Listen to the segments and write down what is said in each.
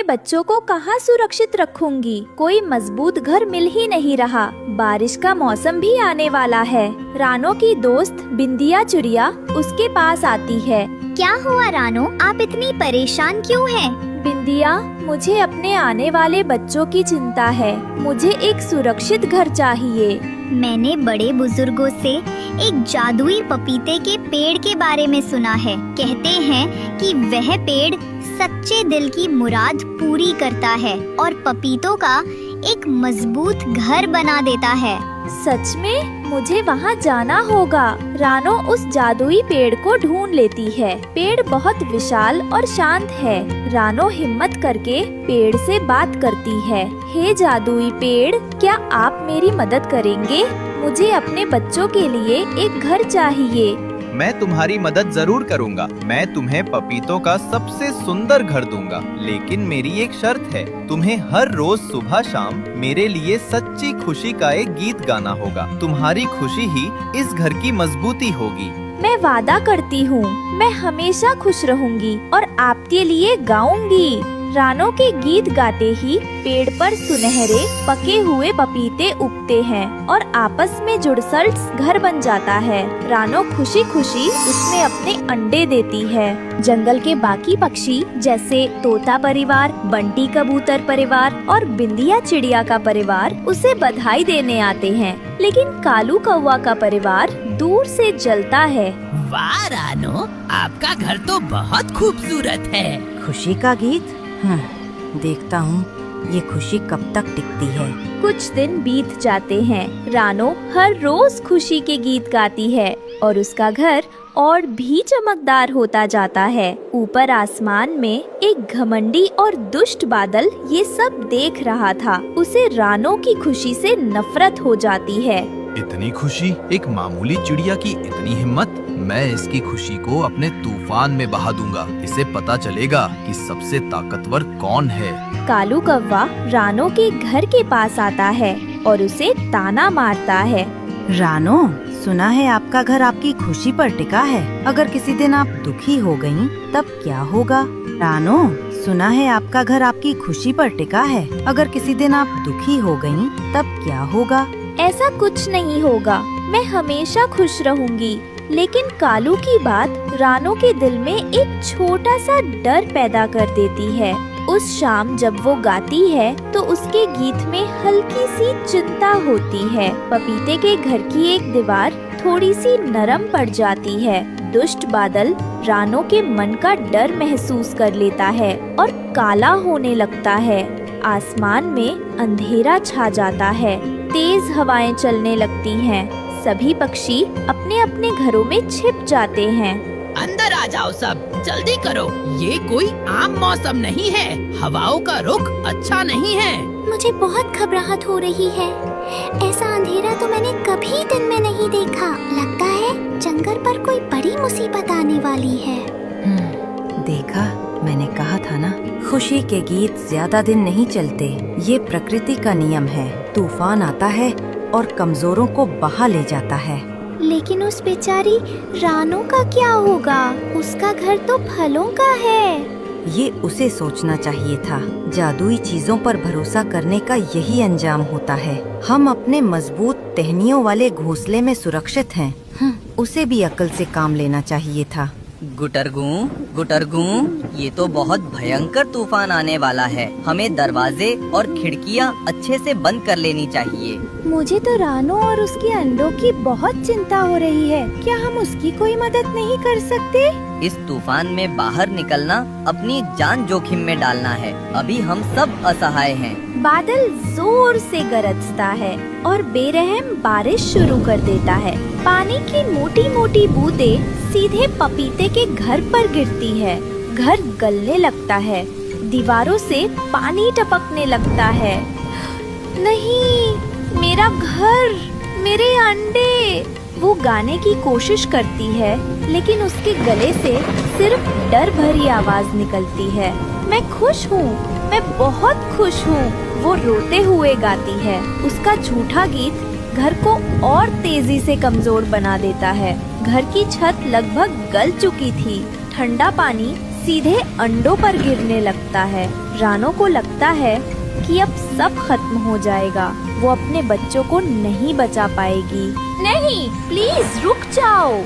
बच्चों को कहाँ सुरक्षित रखूंगी? कोई मजबूत घर मिल ही नहीं रहा। बारिश का मौसम भी आने वाला है। रानो की दोस्त बिंदिया चिड़िया उसके पास आती है। क्या हुआ रानो, आप इतनी परेशान क्यों हैं? बिंदिया, मुझे अपने आने वाले बच्चों की चिंता है। मुझे एक सुरक्षित घर चाहिए। मैंने बड़े बुजुर्गों से एक जादुई पपीते के पेड़ के बारे में सुना है। कहते हैं कि वह पेड़ सच्चे दिल की मुराद पूरी करता है और पपीतों का एक मजबूत घर बना देता है। सच में? मुझे वहाँ जाना होगा। रानो उस जादुई पेड़ को ढूंढ लेती है। पेड़ बहुत विशाल और शांत है। रानो हिम्मत करके पेड़ से बात करती है। हे जादुई पेड़, क्या आप मेरी मदद करेंगे? मुझे अपने बच्चों के लिए एक घर चाहिए। मैं तुम्हारी मदद जरूर करूंगा। मैं तुम्हें पपीतों का सबसे सुंदर घर दूंगा, लेकिन मेरी एक शर्त है। तुम्हें हर रोज सुबह शाम मेरे लिए सच्ची खुशी का एक गीत गाना होगा। तुम्हारी खुशी ही इस घर की मजबूती होगी। मैं वादा करती हूँ, मैं हमेशा खुश रहूंगी और आपके लिए गाऊंगी। रानो के गीत गाते ही पेड़ पर सुनहरे पके हुए पपीते उगते हैं और आपस में जुड़सल घर बन जाता है। रानो खुशी खुशी उसमें अपने अंडे देती है। जंगल के बाकी पक्षी जैसे तोता परिवार, बंटी कबूतर परिवार और बिंदिया चिड़िया का परिवार उसे बधाई देने आते हैं, लेकिन कालू कौवा का परिवार दूर से जलता है। वाह रानो, आपका घर तो बहुत खूबसूरत है। खुशी का गीत? देखता हूँ ये खुशी कब तक टिकती है। कुछ दिन बीत जाते हैं। रानो हर रोज खुशी के गीत गाती है और उसका घर और भी चमकदार होता जाता है। ऊपर आसमान में एक घमंडी और दुष्ट बादल ये सब देख रहा था। उसे रानो की खुशी से नफरत हो जाती है। इतनी खुशी, एक मामूली चिड़िया की इतनी हिम्मत। मैं इसकी खुशी को अपने तूफान में बहा दूंगा। इसे पता चलेगा कि सबसे ताकतवर कौन है। कालू कौवा रानो के घर के पास आता है और उसे ताना मारता है। रानो, सुना है आपका घर आपकी खुशी पर टिका है। अगर किसी दिन आप दुखी हो गयी तब क्या होगा? रानो, सुना है आपका घर आपकी खुशी पर टिका है। अगर किसी दिन आप दुखी हो गयी तब क्या होगा? ऐसा कुछ नहीं होगा, मैं हमेशा खुश रहूंगी। लेकिन कालू की बात रानो के दिल में एक छोटा सा डर पैदा कर देती है। उस शाम जब वो गाती है तो उसके गीत में हल्की सी चिंता होती है। पपीते के घर की एक दीवार थोड़ी सी नरम पड़ जाती है। दुष्ट बादल रानो के मन का डर महसूस कर लेता है और काला होने लगता है। आसमान में अंधेरा छा जाता है। तेज हवाएं चलने लगती हैं। सभी पक्षी अपने अपने घरों में छिप जाते हैं। अंदर आ जाओ सब, जल्दी करो। ये कोई आम मौसम नहीं है। हवाओं का रुख अच्छा नहीं है। मुझे बहुत घबराहट हो रही है। ऐसा अंधेरा तो मैंने कभी दिन में नहीं देखा। लगता है जंगल पर कोई बड़ी मुसीबत आने वाली है। देखा, मैंने कहा था ना, खुशी के गीत ज्यादा दिन नहीं चलते। ये प्रकृति का नियम है। तूफान आता है और कमजोरों को बहा ले जाता है। लेकिन उस बेचारी रानो का क्या होगा? उसका घर तो फलों का है। ये उसे सोचना चाहिए था। जादुई चीजों पर भरोसा करने का यही अंजाम होता है। हम अपने मजबूत टहनियों वाले घोंसले में सुरक्षित हैं। उसे भी अक्ल से काम लेना चाहिए था। गुटरगू, गुटरगू, ये तो बहुत भयंकर तूफान आने वाला है। हमें दरवाजे और खिड़कियाँ अच्छे से बंद कर लेनी चाहिए। मुझे तो रानो और उसके अंडों की बहुत चिंता हो रही है। क्या हम उसकी कोई मदद नहीं कर सकते? इस तूफान में बाहर निकलना अपनी जान जोखिम में डालना है। अभी हम सब असहाय हैं। बादल जोर से गरजता है और बेरहम बारिश शुरू कर देता है। पानी की मोटी मोटी बूंदें सीधे पपीते के घर पर गिरती है। घर गलने लगता है। दीवारों से पानी टपकने लगता है। नहीं, मेरा घर, मेरे अंडे। वो गाने की कोशिश करती है, लेकिन उसके गले से सिर्फ डर भरी आवाज निकलती है। मैं खुश हूँ, मैं बहुत खुश हूँ, वो रोते हुए गाती है। उसका झूठा गीत घर को और तेजी से कमजोर बना देता है। घर की छत लगभग गल चुकी थी। ठंडा पानी सीधे अंडों पर गिरने लगता है। रानो को लगता है कि अब सब खत्म हो जाएगा, वो अपने बच्चों को नहीं बचा पाएगी। नहीं, प्लीज रुक जाओ।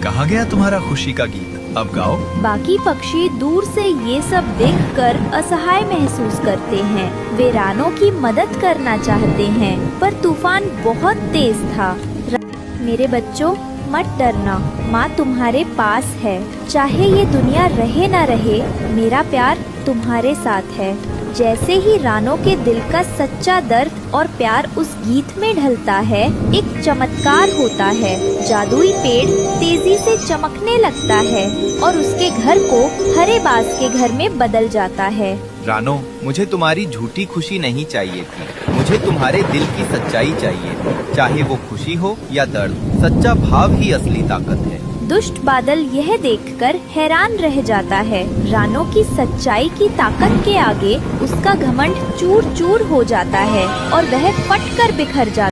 कहाँ गया तुम्हारा खुशी का गीत? अब गाओ। बाकी पक्षी दूर से ये सब देखकर असहाय महसूस करते हैं। वे रानो की मदद करना चाहते हैं, पर तूफान बहुत तेज था। मेरे बच्चों, मत डरना, माँ तुम्हारे पास है। चाहे ये दुनिया रहे न रहे, मेरा प्यार तुम्हारे साथ है। जैसे ही रानो के दिल का सच्चा दर्द और प्यार उस गीत में ढलता है, एक चमत्कार होता है। जादुई पेड़ तेजी से चमकने लगता है और उसके घर को हरे बांस के घर में बदल जाता है। रानो, मुझे तुम्हारी झूठी खुशी नहीं चाहिए थी, मुझे तुम्हारे दिल की सच्चाई चाहिए थी। चाहे वो खुशी हो या दर्द, सच्चा भाव ही असली ताकत है। दुष्ट बादल यह देखकर हैरान रह जाता है। रानो की सच्चाई की ताकत के आगे उसका घमंड चूर चूर हो जाता है और वह फटकर बिखर जाता है।